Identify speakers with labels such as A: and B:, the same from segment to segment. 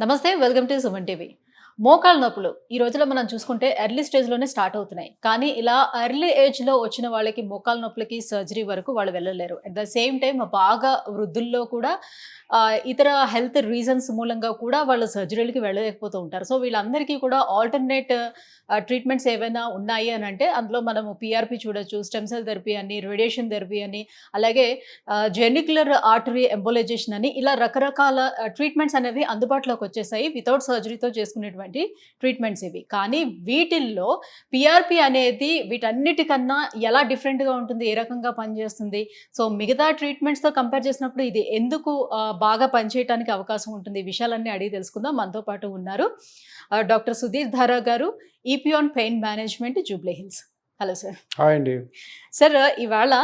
A: నమస్తే, welcome to Suman TV. మోకాళ్ళ నొప్పులు ఈ రోజుల్లో మనం చూసుకుంటే ఎర్లీ స్టేజ్‌లోనే స్టార్ట్ అవుతున్నాయి. కానీ ఇలా ఎర్లీ ఏజ్‌లో వచ్చిన వాళ్ళకి మోకాళ్ళ నొప్పులకి సర్జరీ వరకు వాళ్ళు వెళ్ళలేరు. అట్ ద సేమ్ టైమ్ బాగా వృద్ధుల్లో కూడా ఇతర హెల్త్ రీజన్స్ మూలంగా కూడా వాళ్ళు సర్జరీలకి వెళ్ళలేకపోతూ ఉంటారు. సో వీళ్ళందరికీ కూడా ఆల్టర్‌నేట్ ట్రీట్మెంట్స్ ఏవైనా ఉన్నాయి అనంటే అందులో మనము పీఆర్‌పీ చూడొచ్చు, స్టెమ్ సెల్ థెరపీ అని, రేడియేషన్ థెరపీ అని, అలాగే జెనిక్యులర్ ఆర్టరీ ఎంబోలైజేషన్ అని ఇలా రకరకాల ట్రీట్మెంట్స్ అనేవి అందుబాటులోకి వచ్చేసాయి. వితౌట్ సర్జరీతో చేసుకునేటువంటి ట్రీట్మెంట్స్ ఇవి. కానీ వీటిల్లో పీఆర్‌పీ అనేది వీటన్నిటికన్నా ఎలా డిఫరెంట్‌గా ఉంటుంది? ఏ రకంగా పనిచేస్తుంది? సో మిగతా ట్రీట్మెంట్స్‌తో కంపేర్ చేసినప్పుడు ఇది ఎందుకు బాగా పనిచేయటానికి అవకాశం ఉంటుంది? ఈ విషయాలన్నీ అడిగి తెలుసుకుందాం. మనతో పాటు ఉన్నారు డాక్టర్ సుధీర్ ధారా గారు, ఈపియాన్ pain management, Jubilee Hills. Hello sir.
B: Hi అండి.
A: సార్, ఇవాళ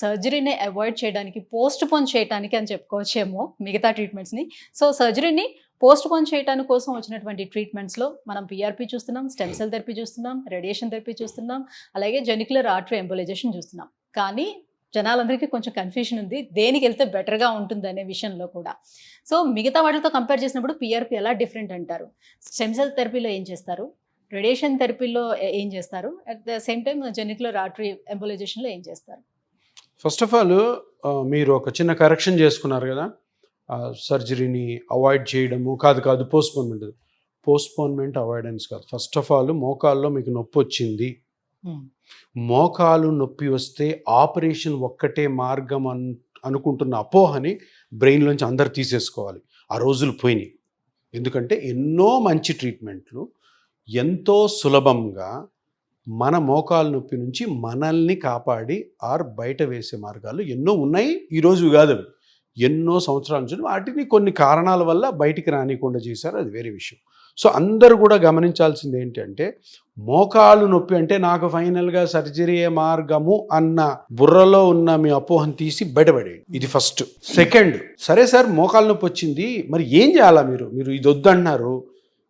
A: సర్జరీని అవాయిడ్ చేయడానికి, పోస్ట్ పోన్ చేయడానికి అని చెప్పుకోవచ్చేమో మిగతా ట్రీట్మెంట్స్ని. సో సర్జరీని పోస్ట్ పోన్ చేయడానికి కోసం వచ్చినటువంటి ట్రీట్మెంట్స్లో మనం పీఆర్పీ చూస్తున్నాం, స్టెమ్ సెల్ థెరపీ చూస్తున్నాం, రేడియేషన్ థెరపీ చూస్తున్నాం, అలాగే జెనిక్యులర్ ఆర్టరీ ఎంబోలైజేషన్ చూస్తున్నాం. కానీ జనాలందరికీ కొంచెం కన్ఫ్యూషన్ ఉంది, దేనికి వెళ్తే బెటర్గా ఉంటుంది అనే విషయంలో కూడా. సో మిగతా వాటితో కంపేర్ చేసినప్పుడు పీఆర్పీ ఎలా డిఫరెంట్ అంటారు? స్టెమ్ సెల్ థెరపీలో ఏం చేస్తారు? రేడియేషన్ థెరపీలో ఏం చేస్తారు? At the same time genicular artery ఎంబోలైజేషన్లో ఏం చేస్తారు?
B: ఫస్ట్ ఆఫ్ ఆల్ మీరు ఒక చిన్న కరెక్షన్ చేసుకున్నారు కదా, సర్జరీని అవాయిడ్ చేయడము కాదు, పోస్ట్పోన్మెంట్ అవాయిడెన్స్ కాదు. ఫస్ట్ ఆఫ్ ఆల్ మోకాల్లో మీకు నొప్పి వచ్చింది, మోకాలు నొప్పి వస్తే ఆపరేషన్ ఒక్కటే మార్గం అనుకుంటున్న అపోహని బ్రెయిన్లోంచి అందరు తీసేసుకోవాలి. ఆ రోజులు పోయినాయి. ఎందుకంటే ఎన్నో మంచి ట్రీట్మెంట్లు ఎంతో సులభంగా మన మోకాలు నొప్పి నుంచి మనల్ని కాపాడి బయట వేసే మార్గాలు ఎన్నో ఉన్నాయి. ఈరోజు కాదు, అవి ఎన్నో సంవత్సరాల నుంచి వాటిని కొన్ని కారణాల వల్ల బయటికి రానికుండా చేశారు, అది వేరే విషయం. సో అందరూ కూడా గమనించాల్సింది ఏంటంటే, మోకాలు నొప్పి అంటే నాకు ఫైనల్గా సర్జరీయే మార్గము అన్న బుర్రలో ఉన్న మీ అపోహను తీసి బయటపడేయండి. ఇది ఫస్ట్. సెకండ్, సరే సార్ మోకాలు నొప్పి వచ్చింది, మరి ఏం చేయాలా? మీరు ఇది వద్దంటున్నారు,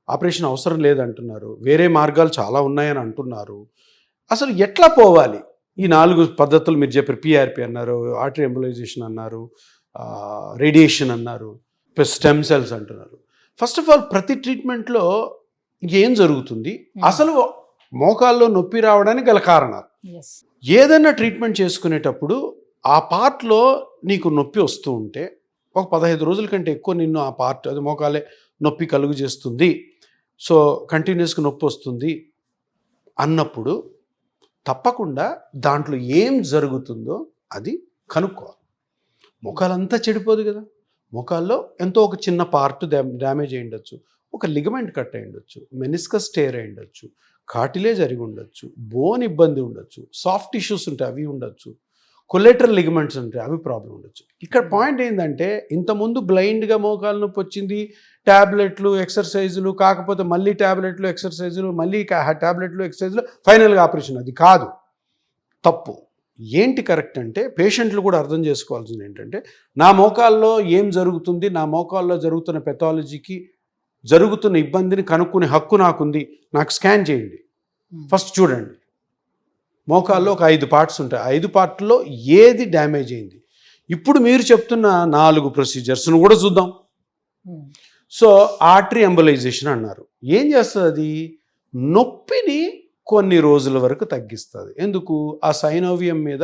B: ఆపరేషన్ అవసరం లేదంటున్నారు, వేరే మార్గాలు చాలా ఉన్నాయని అంటున్నారు. అసలు ఎట్లా పోవాలి? ఈ 4 పద్ధతులు మీరు చెప్పారు. పీఆర్పీ అన్నారు, ఆర్టరీ ఎంబోలైజేషన్ అన్నారు, రేడియేషన్ అన్నారు, ప్లస్ స్టెమ్ సెల్స్ అంటున్నారు. ఫస్ట్ ఆఫ్ ఆల్ ప్రతి ట్రీట్మెంట్లో ఏం జరుగుతుంది, అసలు మోకాల్లో నొప్పి రావడానికి గల కారణాలు. ఏదైనా ట్రీట్మెంట్ చేసుకునేటప్పుడు ఆ పార్ట్లో నీకు నొప్పి వస్తూ ఉంటే, ఒక 15 రోజుల కంటే ఎక్కువ నిన్ను ఆ పార్ట్, అది మోకాలే నొప్పి కలుగు చేస్తుంది, సో కంటిన్యూస్గా నొప్పి వస్తుంది అన్నప్పుడు తప్పకుండా దాంట్లో ఏం జరుగుతుందో అది కనుక్కోవాలి. మోకాలంతా చెడిపోదు కదా, మోకాల్లో ఎంతో ఒక చిన్న పార్ట్ డ్యామేజ్ అయి ఉండొచ్చు, ఒక లిగమెంట్ కట్ అయి ఉండొచ్చు, మెనిస్కస్ టేర్ అయి ఉండొచ్చు, కార్టిలేజ్ అరిగి ఉండొచ్చు, బోన్ ఇబ్బంది ఉండొచ్చు, సాఫ్ట్ టిష్యూస్ ఉంటాయి అవి ఉండొచ్చు, కొలేటరల్ లిగమెంట్స్ ఉంటాయి అవి ప్రాబ్లం ఉండొచ్చు. ఇక్కడ పాయింట్ ఏంటంటే, ఇంతకుముందు బ్లైండ్గా మోకాలు నొప్పి వచ్చింది, ట్యాబ్లెట్లు ఎక్సర్సైజులు, కాకపోతే మళ్ళీ ట్యాబ్లెట్లు ఎక్సర్సైజులు, మళ్ళీ ట్యాబ్లెట్లు ఎక్సర్సైజులు, ఫైనల్గా ఆపరేషన్. అది కాదు, తప్పు. ఏంటి కరెక్ట్ అంటే, పేషెంట్లు కూడా అర్థం చేసుకోవాల్సింది ఏంటంటే, నా మోకాల్లో ఏం జరుగుతుంది, నా మోకాల్లో జరుగుతున్న పెథాలజీకి జరుగుతున్న ఇబ్బందిని కనుక్కునే హక్కు నాకుంది, నాకు స్కాన్ చేయండి, ఫస్ట్ చూడండి. మోకాల్లో ఒక 5 పార్ట్స్ ఉంటాయి, 5 పార్ట్లో ఏది డ్యామేజ్ అయింది. ఇప్పుడు మీరు చెప్తున్న 4 ప్రొసీజర్స్ను కూడా చూద్దాం. సో ఆర్టరీ ఎంబోలైజేషన్ అన్నారు, ఏం చేస్తుంది? అది నొప్పిని కొన్ని రోజుల వరకు తగ్గిస్తుంది. ఎందుకు? ఆ సైనోవియం మీద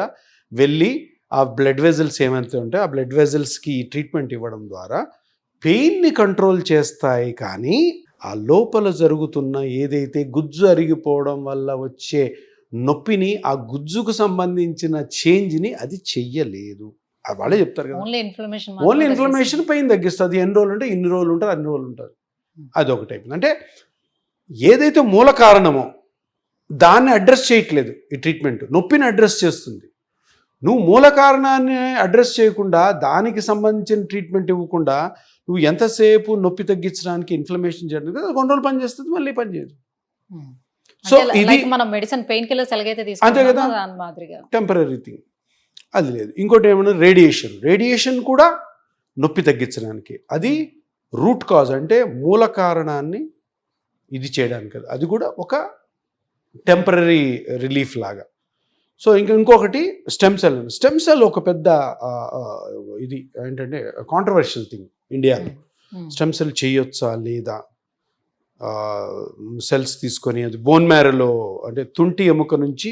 B: వెళ్ళి ఆ బ్లడ్ వెజల్స్ ఏమైతే ఉంటే ఆ బ్లడ్ వెజల్స్కి ట్రీట్మెంట్ ఇవ్వడం ద్వారా పెయిన్ని కంట్రోల్ చేస్తాయి. కానీ ఆ లోపల జరుగుతున్న ఏదైతే గుజ్జు అరిగిపోవడం వల్ల వచ్చే నొప్పిని, ఆ గుజ్జుకు సంబంధించిన చేంజ్ని అది చెయ్యలేదు. వాళ్ళే చెప్తారు కదా, ఓన్లీ ఇన్ఫ్లమేషన్, పెయిన్ తగ్గిస్తుంది. ఎన్ని రోజులు ఉంటే ఇన్ని రోజులు ఉంటారు, అన్ని రోజులు ఉంటారు. అదొక టైప్. అంటే ఏదైతే మూల కారణమో దాన్ని అడ్రస్ చేయట్లేదు ఈ ట్రీట్మెంట్, నొప్పిని అడ్రస్ చేస్తుంది. నువ్వు మూల కారణాన్ని అడ్రస్ చేయకుండా దానికి సంబంధించిన ట్రీట్మెంట్ ఇవ్వకుండా నువ్వు ఎంతసేపు నొప్పి తగ్గించడానికి, ఇన్ఫ్లమేషన్ చేయడానికి, అది కొన్ని రోజులు పనిచేస్తుంది, మళ్ళీ పనిచేయదు. సో ఇది మనం మెడిసిన్, పెయిన్ కిల్లర్స్ ఎలాగైతే అంతే కదా, టెంపరీ థింగ్. అది లేదు. ఇంకోటి ఏమన్నా రేడియేషన్ కూడా నొప్పి తగ్గించడానికి, అది రూట్ కాజ్ అంటే మూల కారణాన్ని ఇది చేయడానికి, అది కూడా ఒక టెంపరీ రిలీఫ్ లాగా. సో ఇంకొకటి స్టెమ్ సెల్ ఒక పెద్ద ఇది ఏంటంటే కాంట్రవర్షియల్ థింగ్ ఇండియాలో. స్టెమ్ సెల్ చేయొచ్చా లేదా, సెల్స్ తీసుకొని అది బోన్ మ్యారోలో అంటే తుంటి ఎముక నుంచి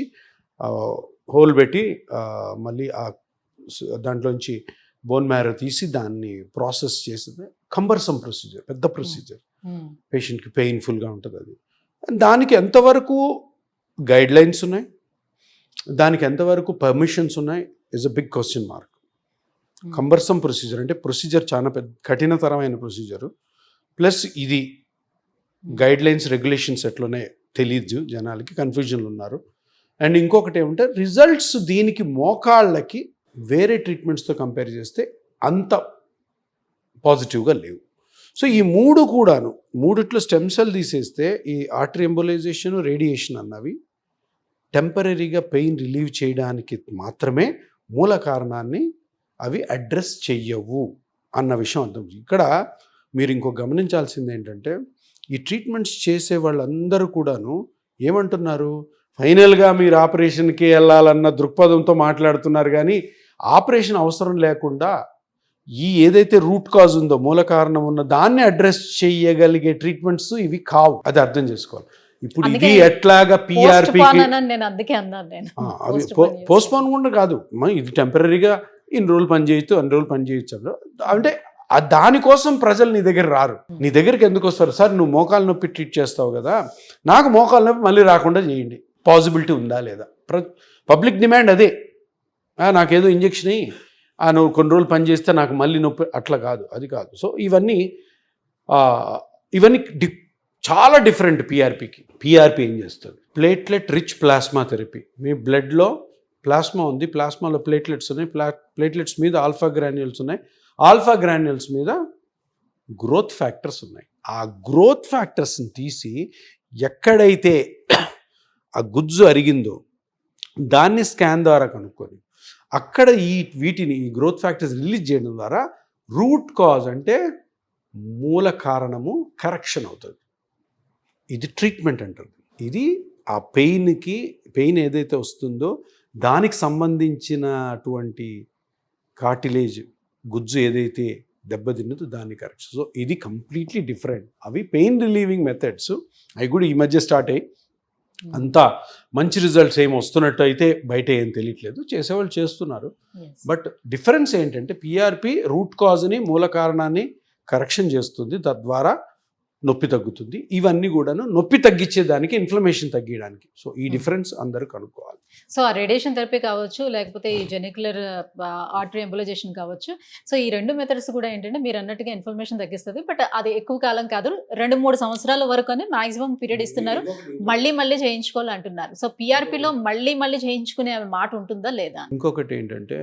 B: హోల్ పెట్టి మళ్ళీ దాంట్లోంచి బోన్ మ్యారో తీసి దాన్ని ప్రాసెస్ చేసేది కంబర్సమ్ ప్రొసీజర్, పెద్ద ప్రొసీజర్, పేషెంట్కి పెయిన్ఫుల్గా ఉంటుంది అది. దానికి ఎంతవరకు గైడ్ లైన్స్ ఉన్నాయి, దానికి ఎంతవరకు పర్మిషన్స్ ఉన్నాయి is a big question mark. Cumbersome procedure అంటే ప్రొసీజర్ చాలా పెద్ద కఠినతరమైన ప్రొసీజరు, ప్లస్ ఇది గైడ్ లైన్స్ రెగ్యులేషన్స్ ఎట్లున్నాయి తెలియదు జనాలకి, కన్ఫ్యూజన్లు ఉన్నారు. అండ్ ఇంకొకటి ఏమంటే రిజల్ట్స్ దీనికి మోకాళ్ళకి వేరే ట్రీట్మెంట్స్తో కంపేర్ చేస్తే అంత పాజిటివ్గా లేవు. సో ఈ మూడిట్లో స్టెమ్ సెల్ తీసేస్తే ఈ ఆర్టరీ ఎంబోలైజేషన్, రేడియేషన్ అన్నవి టెంపరీగా పెయిన్ రిలీవ్ చేయడానికి మాత్రమే మూల కారణాన్ని అవి అడ్రస్ చెయ్యవు అన్న విషయం అర్థం. ఇక్కడ మీరు ఇంకో గమనించాల్సింది ఏంటంటే ఈ ట్రీట్మెంట్స్ చేసే వాళ్ళందరూ కూడాను ఏమంటున్నారు, ఫైనల్గా మీరు ఆపరేషన్కి వెళ్ళాలన్న దృక్పథంతో మాట్లాడుతున్నారు. కానీ ఆపరేషన్ అవసరం లేకుండా ఈ ఏదైతే రూట్ కాజ్ ఉందో, మూల కారణం ఉన్న దాన్ని అడ్రస్ చేయగలిగే ట్రీట్మెంట్స్ ఇవి కావు. అది అర్థం చేసుకోవాలి. ఇప్పుడు ఇది ఎట్లాగా పిఆర్పి పోస్ట్పోన్ కూడా కాదు, ఇది టెంపరీగా ఇన్ని రోజులు పని చేయొచ్చు, అన్ని రోజులు పని చేయొచ్చు అంటే దానికోసం ప్రజలు నీ దగ్గర రారు. నీ దగ్గరికి ఎందుకు వస్తారు, సార్ నువ్వు మోకాలు నొప్పి ట్రీట్ చేస్తావు కదా, నాకు మోకాలు నొప్పి మళ్ళీ రాకుండా చేయండి, పాసిబిలిటీ ఉందా లేదా. పబ్లిక్ డిమాండ్ అదే. నాకేదో ఇంజెక్షన్ అయ్యి నువ్వు కొన్ని రోజులు పని చేస్తే నాకు మళ్ళీ నొప్పి, అట్లా కాదు, అది కాదు. సో ఇవన్నీ చాలా డిఫరెంట్. పిఆర్పి ఏం చేస్తుంది, ప్లేట్లెట్ రిచ్ ప్లాస్మా థెరపీ. మీ బ్లడ్లో ప్లాస్మా ఉంది, ప్లాస్మాలో ప్లేట్లెట్స్ ఉన్నాయి, ప్లేట్లెట్స్ మీద ఆల్ఫా గ్రాన్యూల్స్ ఉన్నాయి, ఆల్ఫా గ్రాన్యూల్స్ మీద గ్రోత్ ఫ్యాక్టర్స్ ఉన్నాయి. ఆ గ్రోత్ ఫ్యాక్టర్స్ని తీసి ఎక్కడైతే ఆ గుజ్జు అరిగిందో దాన్ని స్కాన్ ద్వారా కనుక్కొని అక్కడ వీటిని గ్రోత్ ఫ్యాక్టర్స్ రిలీజ్ చేయడం ద్వారా రూట్ కాజ్ అంటే మూల కారణము కరెక్షన్ అవుతుంది. ఇది ట్రీట్మెంట్ అంటారు. ఇది ఆ పెయిన్ ఏదైతే వస్తుందో దానికి సంబంధించినటువంటి కార్టిలేజ్ గుజ్జు ఏదైతే దెబ్బతిన్నదో దాన్ని కరెక్షన్. సో ఇది కంప్లీట్లీ డిఫరెంట్. అవి పెయిన్ రిలీవింగ్ మెథడ్స్, అవి కూడా ఈ మధ్య స్టార్ట్ అయ్యి అంతా మంచి రిజల్ట్స్ ఏమి వస్తున్నట్టు అయితే బయట ఏం తెలియట్లేదు, చేసేవాళ్ళు చేస్తున్నారు. బట్ డిఫరెన్స్ ఏంటంటే పిఆర్పి రూట్ కాజ్ని, మూల కారణాన్ని కరెక్షన్ చేస్తుంది, తద్వారా నొప్పి తగ్గుతుంది. ఇవన్నీ కూడాను నొప్పి తగ్గించేదానికి, ఇన్ఫ్లమేషన్ తగ్గించడానికి. సో ఈ డిఫరెన్స్ అందరూ కనుక్కోవాలి.
A: సో ఆ రేడియేషన్ థెరపీ కావచ్చు, లేకపోతే ఈ జెనిక్యులర్ ఆర్టరీ ఎంబోలైజేషన్ కావచ్చు, సో ఈ రెండు మెథడ్స్ కూడా ఏంటంటే మీరు అన్నట్టుగా ఇన్ఫ్లమేషన్ తగ్గిస్తుంది. బట్ అది ఎక్కువ కాలం కాదు, 2-3 సంవత్సరాల వరకు అని మాక్సిమం పీరియడ్ ఇస్తున్నారు. మళ్ళీ చేయించుకోవాలి అంటున్నారు. సో పిఆర్పిలో మళ్ళీ చేయించుకునే మాట ఉంటుందా లేదా?
B: ఇంకొకటి ఏంటంటే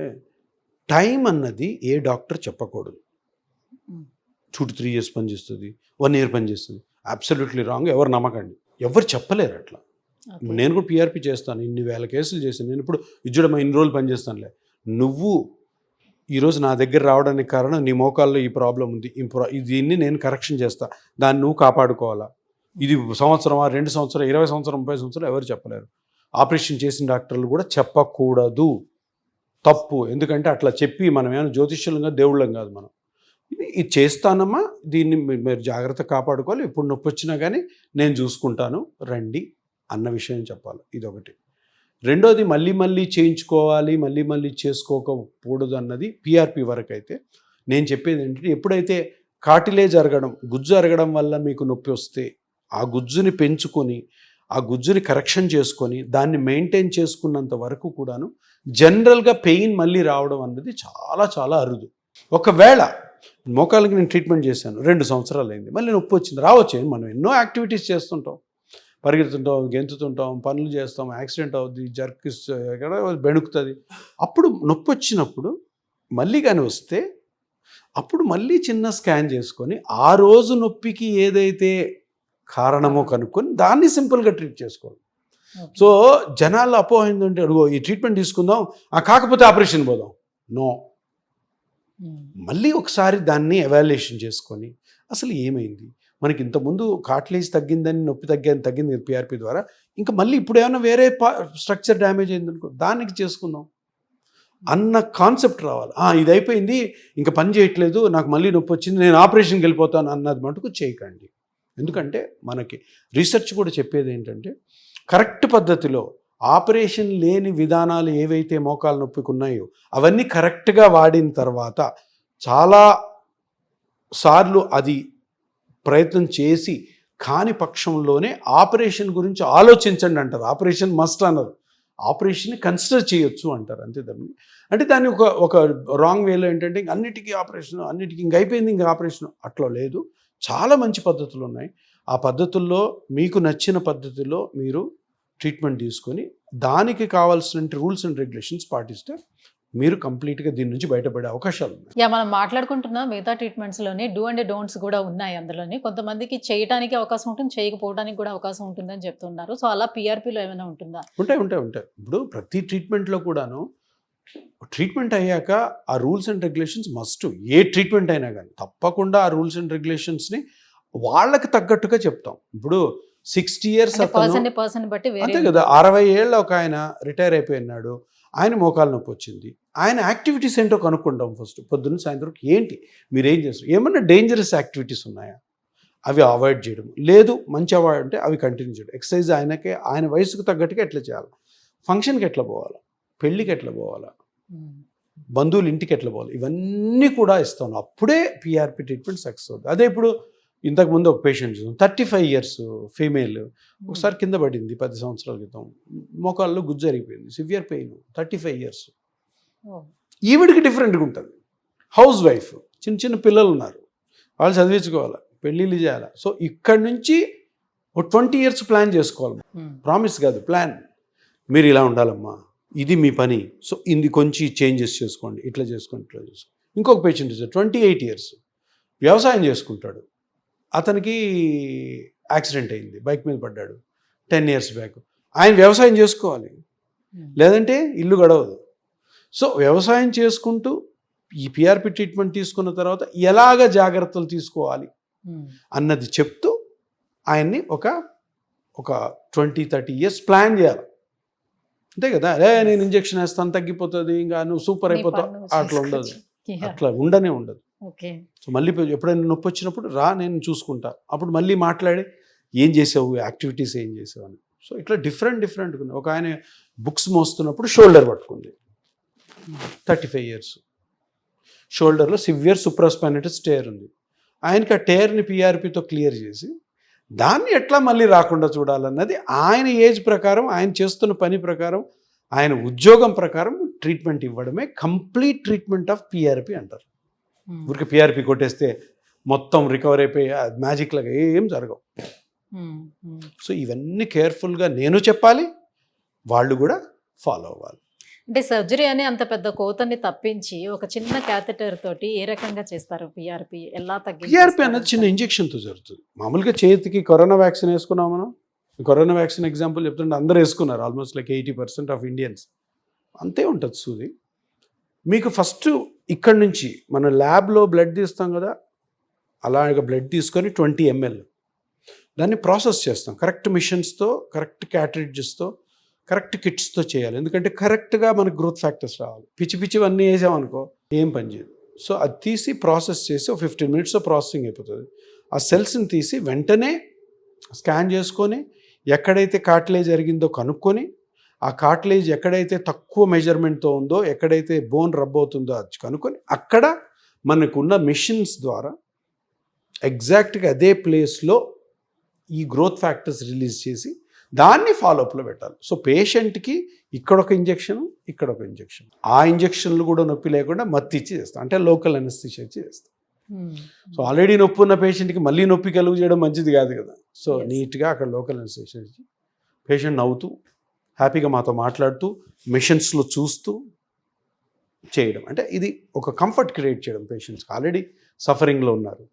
B: టైం అన్నది ఏ డాక్టర్ చెప్పకూడదు. 2-3 years పనిచేస్తుంది, 1 year పనిచేస్తుంది, అబ్సల్యూట్లీ రాంగ్. ఎవరు నమ్మకండి, ఎవరు చెప్పలేరు అట్లా. నేను కూడా పిఆర్పి చేస్తాను, ఇన్ని వేల కేసులు చేశాను. నేను ఇప్పుడు ఇజ్జుడమ్మా ఇన్ని రోజులు పనిచేస్తానులే. నువ్వు ఈరోజు నా దగ్గర రావడానికి కారణం నీ మోకాల్లో ఈ ప్రాబ్లం ఉంది, దీన్ని నేను కరెక్షన్ చేస్తా, దాన్ని నువ్వు కాపాడుకోవాలా. ఇది సంవత్సరమా, 2 సంవత్సరాలు, 20 సంవత్సరం, 30 సంవత్సరాలు ఎవరు చెప్పలేరు. ఆపరేషన్ చేసిన డాక్టర్లు కూడా చెప్పకూడదు, తప్పు. ఎందుకంటే అట్లా చెప్పి మనం ఏమైనా జ్యోతిష్యులంగా దేవుళ్ళం కాదు. మనం ఇది చేస్తానమ్మా, దీన్ని మీరు జాగ్రత్త కాపాడుకోవాలి, ఎప్పుడు నొప్పి వచ్చినా కానీ నేను చూసుకుంటాను, రండి అన్న విషయం చెప్పాలి. ఇదొకటి. రెండోది మళ్ళీ చేయించుకోవాలి, మళ్ళీ చేసుకోకపోకూడదు అన్నది పిఆర్పి వరకు అయితే. నేను చెప్పేది ఏంటంటే ఎప్పుడైతే కార్టిలేజ్ అరగడం, గుజ్జు అరగడం వల్ల మీకు నొప్పి వస్తే ఆ గుజ్జుని పెంచుకొని, ఆ గుజ్జుని కరెక్షన్ చేసుకొని దాన్ని మెయింటైన్ చేసుకున్నంత వరకు కూడాను జనరల్గా పెయిన్ మళ్ళీ రావడం అన్నది చాలా చాలా అరుదు. ఒకవేళ మోకాళ్ళకి నేను ట్రీట్మెంట్ చేశాను, 2 సంవత్సరాలు అయింది, మళ్ళీ నొప్పి వచ్చింది, రావచ్చు. మనం ఎన్నో యాక్టివిటీస్ చేస్తుంటాం, పరిగెడుతుంటాం, గెంతుతుంటాం, పనులు చేస్తాం, యాక్సిడెంట్ అవుద్ది, జర్కిస్ బెణుకుతుంది. అప్పుడు నొప్పి వచ్చినప్పుడు మళ్ళీ కానీ వస్తే అప్పుడు మళ్ళీ చిన్న స్కాన్ చేసుకొని ఆ రోజు నొప్పికి ఏదైతే కారణమో కనుక్కొని దాన్ని సింపుల్గా ట్రీట్ చేసుకోవాలి. సో జనాల్లో అపోహ ఏంటంటే అడుగో ఈ ట్రీట్మెంట్ తీసుకుందాం, కాకపోతే ఆపరేషన్ పోదాం. నో, మళ్ళీ ఒకసారి దాన్ని ఎవాల్యుయేషన్ చేసుకొని అసలు ఏమైంది, మనకి ఇంతకుముందు కార్టిలేజ్ తగ్గిందని, నొప్పి తగ్గింది పిఆర్పి ద్వారా, ఇంకా మళ్ళీ ఇప్పుడు ఏమైనా వేరే స్ట్రక్చర్ డ్యామేజ్ అయిందనుకో దానికి చేసుకుందాం. అన్న కాన్సెప్ట్ రావాలి. ఇది అయిపోయింది, ఇంకా పని చేయట్లేదు, నాకు మళ్ళీ నొప్పి వచ్చింది, నేను ఆపరేషన్కి వెళ్ళిపోతాను అన్నది మటుకు చేయకండి. ఎందుకంటే మనకి రీసెర్చ్ కూడా చెప్పేది ఏంటంటే కరెక్ట్ పద్ధతిలో ఆపరేషన్ లేని విధానాలు ఏవైతే మోకాలు నొప్పికి ఉన్నాయో అవన్నీ కరెక్ట్గా వాడిన తర్వాత చాలా సార్లు అది ప్రయత్నం చేసి కాని పక్షంలోనే ఆపరేషన్ గురించి ఆలోచించండి అంటారు. ఆపరేషన్ మస్ట్ అన్నారు, ఆపరేషన్ని కన్సిడర్ చేయొచ్చు అంటారు. అంతే దాన్ని అంటే దాన్ని ఒక రాంగ్ వేలో ఏంటంటే అన్నిటికీ ఆపరేషన్, అన్నిటికీ ఇంక అయిపోయింది ఇంకా ఆపరేషన్, అట్లా లేదు. చాలా మంచి పద్ధతులు ఉన్నాయి. ఆ పద్ధతుల్లో మీకు నచ్చిన పద్ధతిలో మీరు ట్రీట్మెంట్ తీసుకొని దానికి కావాల్సిన రూల్స్ అండ్ రెగ్యులేషన్స్ పాటిస్తే మీరు కంప్లీట్గా దీని నుంచి బయటపడే అవకాశాలు ఉన్నాయి.
A: మనం మాట్లాడుకుంటున్న మిగతా ట్రీట్మెంట్స్లోనే డూ అండ్ డోంట్స్ కూడా ఉన్నాయి. అందులోని కొంతమందికి చేయడానికి అవకాశం ఉంటుంది, చేయకపోవడానికి కూడా అవకాశం ఉంటుందని చెప్తున్నారు. సో అలా పిఆర్పిలో ఏమైనా ఉంటుందా?
B: ఉంటాయి. ఇప్పుడు ప్రతి ట్రీట్మెంట్లో కూడాను ట్రీట్మెంట్ అయ్యాక ఆ rules and regulations must. A treatment అయినా కానీ తప్పకుండా ఆ రూల్స్ అండ్ రెగ్యులేషన్స్ని వాళ్ళకి తగ్గట్టుగా చెప్తాం. ఇప్పుడు 60 years
A: పర్సన్ బట్టి
B: అంతే కదా. 60 ఏళ్ళ ఒక ఆయన రిటైర్ అయిపోయినాడు, ఆయన మోకాలు నొప్పి వచ్చింది, ఆయన యాక్టివిటీస్ ఏంటో కనుక్కుంటాం ఫస్ట్. పొద్దున్న సాయంత్రం ఏంటి మీరు ఏం చేస్తారు, ఏమన్నా డేంజరస్ యాక్టివిటీస్ ఉన్నాయా, అవి అవాయిడ్ చేయడం, లేదు మంచి అవాయిడ్ అంటే అవి కంటిన్యూ చేయడం. ఎక్సర్సైజ్ ఆయన వయసుకు తగ్గట్టుగా ఎట్లా చేయాలి, ఫంక్షన్కి ఎట్లా పోవాలా, పెళ్ళికి ఎట్లా పోవాలా, బంధువుల ఇంటికి ఎట్లా పోవాలి, ఇవన్నీ కూడా ఇస్తాను. అప్పుడే పిఆర్పి ట్రీట్మెంట్ సక్సెస్ అవుతుంది. అదే ఇప్పుడు ఇంతకుముందు ఒక పేషెంట్ 35 years ఫీమేల్ ఒకసారి కింద పడింది 10 సంవత్సరాల క్రితం, మోకాల్లో గుజ్జు జరిగిపోయింది, సివియర్ పెయిన్, 35 years. ఈవిడికి డిఫరెంట్గా ఉంటుంది. హౌస్ వైఫ్, చిన్న పిల్లలు ఉన్నారు, వాళ్ళు చదివించుకోవాలి, పెళ్ళిళ్ళు చేయాలి. సో ఇక్కడి నుంచి ఒక 20 years ప్లాన్ చేసుకోవాలి. ప్రామిస్ కాదు, ప్లాన్. మీరు ఇలా ఉండాలమ్మా, ఇది మీ పని, సో ఇది కొంచెం చేంజెస్ చేసుకోండి, ఇట్లా చేసుకోండి. ఇంకొక పేషెంట్ 28 years వ్యవసాయం చేసుకుంటాడు, అతనికి యాక్సిడెంట్ అయింది, బైక్ మీద పడ్డాడు 10 years బ్యాక్. ఆయన వ్యవసాయం చేసుకోవాలి, లేదంటే ఇల్లు గడవదు. సో వ్యవసాయం చేసుకుంటూ ఈ పిఆర్పి ట్రీట్మెంట్ తీసుకున్న తర్వాత ఎలాగ జాగ్రత్తలు తీసుకోవాలి అన్నది చెప్తూ ఆయన్ని ఒక 20-30 years ప్లాన్ చేయాలి. అంతే కదా. నేను ఇంజెక్షన్ వేస్తాను తగ్గిపోతుంది, ఇంకా నువ్వు సూపర్ అయిపోతావు, అట్లా ఉండదు. అట్లా ఉండదు. సో మళ్ళీ ఎప్పుడైనా నొప్పి వచ్చినప్పుడు రా, నేను చూసుకుంటా, అప్పుడు మళ్ళీ మాట్లాడి ఏం చేసావు, యాక్టివిటీస్ ఏం చేసావు అని. సో ఇట్లా డిఫరెంట్ ఒక ఆయన బుక్స్ మోస్తున్నప్పుడు షోల్డర్ పట్టుకుంది, 35 years, షోల్డర్లో సివియర్ సూప్రాస్పైనటస్ టేర్ ఉంది. ఆయనకి ఆ టేర్ని పిఆర్పితో క్లియర్ చేసి దాన్ని ఎట్లా మళ్ళీ రాకుండా చూడాలన్నది ఆయన ఏజ్ ప్రకారం, ఆయన చేస్తున్న పని ప్రకారం, ఆయన ఉద్యోగం ప్రకారం ట్రీట్మెంట్ ఇవ్వడమే కంప్లీట్ ట్రీట్మెంట్ ఆఫ్ పిఆర్పి అంటారు. ఊరికి పిఆర్పి కొట్టేస్తే మొత్తం రికవర్ అయిపోయి మ్యాజిక్ లాగా ఏం జరగవు. సో ఇవన్నీ కేర్ఫుల్గా నేను చెప్పాలి, వాళ్ళు కూడా ఫాలో అవ్వాలి.
A: అంటే సర్జరీ అని అంత పెద్ద కోతని తప్పించి ఒక చిన్న క్యాథెటర్ తోటి ఏ రకంగా చేస్తారు పిఆర్పి, ఎలా తగ్గించారు?
B: పిఆర్పి అన్నది చిన్న ఇంజెక్షన్తో జరుగుతుంది. మామూలుగా చేతికి కరోనా వ్యాక్సిన్ వేసుకున్నాం మనం. కరోనా వ్యాక్సిన్ ఎగ్జాంపుల్ చెప్తుంటే అందరూ వేసుకున్నారు, ఆల్మోస్ట్ లైక్ 80% ఆఫ్ ఇండియన్స్. అంతే ఉంటుంది సూది. మీకు ఫస్ట్ ఇక్కడ నుంచి మన ల్యాబ్లో బ్లడ్ తీస్తాం కదా, అలాగ బ్లడ్ తీసుకొని 20 ml దాన్ని ప్రాసెస్ చేస్తాం కరెక్ట్ మిషన్స్తో, కరెక్ట్ క్యాట్రిడ్జెస్తో, కరెక్ట్ కిట్స్తో చేయాలి. ఎందుకంటే కరెక్ట్గా మనకు గ్రోత్ ఫ్యాక్టర్స్ రావాలి. పిచ్చివన్నీ వేసామనుకో ఏం పని చేయదు. సో అది తీసి ప్రాసెస్ చేసి 15 minutesలో ప్రాసెసింగ్ అయిపోతుంది. ఆ సెల్స్ని తీసి వెంటనే స్కాన్ చేసుకొని ఎక్కడైతే కార్టిలేజ్ జరిగిందో కనుక్కొని, ఆ కార్టిలేజ్ ఎక్కడైతే తక్కువ మెజర్మెంట్తో ఉందో, ఎక్కడైతే బోన్ రబ్ అవుతుందో అది కనుక్కొని అక్కడ మనకున్న మిషన్స్ ద్వారా ఎగ్జాక్ట్గా అదే ప్లేస్లో ఈ గ్రోత్ ఫ్యాక్టర్స్ రిలీజ్ చేసి దాన్ని ఫాలోఅప్లో పెట్టాలి. సో పేషెంట్కి ఇక్కడ ఒక ఇంజెక్షన్, ఇక్కడ ఒక ఇంజెక్షన్, ఆ ఇంజెక్షన్లు కూడా నొప్పి లేకుండా మత్తి ఇచ్చి చేస్తాం, అంటే లోకల్ అనెస్థీషియా ఇచ్చి చేస్తాం. సో ఆల్రెడీ నొప్పి ఉన్న పేషెంట్కి మళ్ళీ నొప్పి కలుగు చేయడం మంచిది కాదు కదా. సో నీట్గా అక్కడ లోకల్ అనెస్థీషియా ఇచ్చి పేషెంట్ నవ్వుతూ హ్యాపీగా మాతో మాట్లాడుతూ మిషన్స్లో చూస్తూ చేయడం, అంటే ఇది ఒక కంఫర్ట్ క్రియేట్ చేయడం. పేషెంట్స్ ఆల్రెడీ సఫరింగ్లో ఉన్నారు,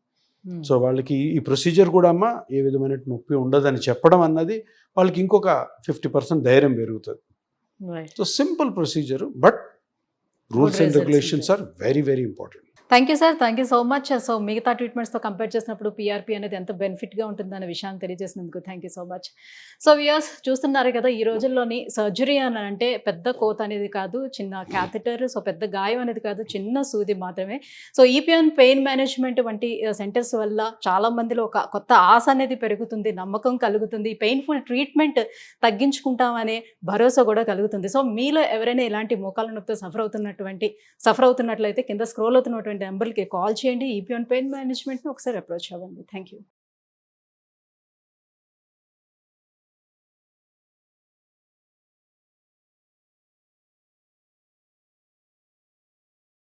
B: సో వాళ్ళకి ఈ ప్రొసీజర్ కూడా అమ్మ ఏ విధమైన నొప్పి ఉండదని చెప్పడం అన్నది వాళ్ళకి ఇంకొక 50% ధైర్యం పెరుగుతుంది. So simple procedure, but rules and regulations are very important.
A: Thank you sir. Thank you so much. So మిగతా ట్రీట్మెంట్స్‌తో కంపేర్ చేసినప్పుడు పీఆర్పీ అనేది ఎంత బెనిఫిట్‌గా ఉంటుందనే విషయాన్ని తెలియజేసినందుకు thank you so much. So viewers చూస్తున్నారు కదా! ఈ రోజుల్లోని సర్జరీ అని అంటే పెద్ద కోత అనేది కాదు, చిన్న క్యాథెటర్, సో పెద్ద గాయం అనేది కాదు, చిన్న సూది మాత్రమే. సో ఈపీఎన్ పెయిన్ మేనేజ్మెంట్ వంటి సెంటర్స్ వల్ల చాలా మందిలో ఒక కొత్త ఆశ అనేది పెరుగుతుంది, నమ్మకం కలుగుతుంది, పెయిన్‌ఫుల్ ట్రీట్మెంట్ తగ్గించుకుంటామనే భరోసా కూడా కలుగుతుంది. సో మీలో ఎవరైనా ఇలాంటి మోకాళ్ళ నొప్పితో సఫర్ అవుతున్నట్లయితే కింద స్క్రోల్ అవుతున్నటువంటి నెంబర్‌కి కాల్ చేయండి. ఈపీఎన్ పెయిన్ మేనేజ్మెంట్‌ని ఒకసారి అప్రోచ్ అవ్వండి. Thank you.